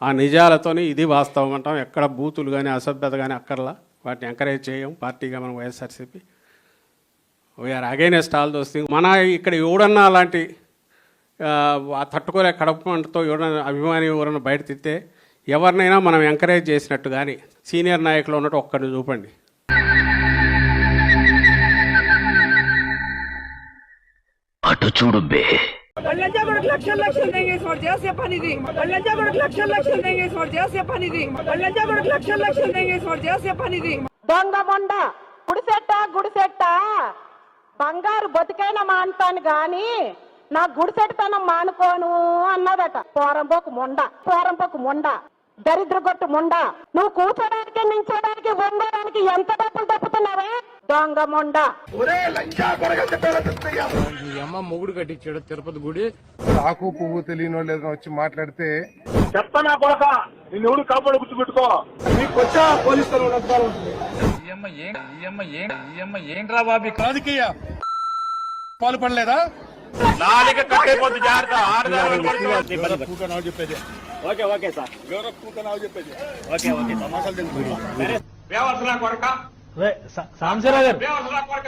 ఆ నిజాలతోని ఇది వాస్తవం అంటాం. ఎక్కడ బూతులు కానీ అసభ్యత కానీ అక్కర్లా, వాటిని ఎంకరేజ్ చేయం. పార్టీగా మనం YSRCP we are against all those things. మన ఇక్కడ ఎవడన్నా అలాంటి తట్టుకోలే కడపంటతో ఎవడన్నా అభిమాని ఎవరన్నా బయట తిట్టే ఎవరినైనా మనం ఎంకరేజ్ చేసినట్టు కానీ సీనియర్ నాయకులు ఉన్నట్టు ఒక్కడిని చూపండి. అటు చూడు బే. లక్షలు దేంगे इस वोट చేసే పనిది. లక్షలు దేంगे इस वोट చేసే పనిది. లక్షలు దేంगे इस वोट చేసే పనిది. దొంగ మొండ గుడిసెట్ట బంగారు బతికైనా మానుతాను గాని నా గుడిసెట్టతనం మానుకోను అన్నదట. పోరంపోకు మొండ దరిద్ర గొట్టు మొండ. నువ్వు కూర్చోడానికి నించోడానికి వంగడానికి ఎంత డబ్బులు తప్పుతున్నావే దొంగ మొండ. అమ్మ మొగుడు కట్టించాడు తిరుపతి గుడి. ఆకు పువ్వు తెలియని వాళ్ళు ఏదైనా వచ్చి మాట్లాడితే చెప్తానా కొడక నిన్ను ఎవడు కాపాడు గుర్తుపెట్టుకో. నీకు వచ్చా పోలీసులు ఏంట్రా బాబీ రాజకీయ పాల్పడలేదా? నాలుక కట్టేపోద్దు జాగ్రత్త. చెప్పేది ఓకే ఓకే సార్ చెప్పేది ఓకే ఓకే సమాసాలు తెలుసు. సాంసరావు గారు కొడక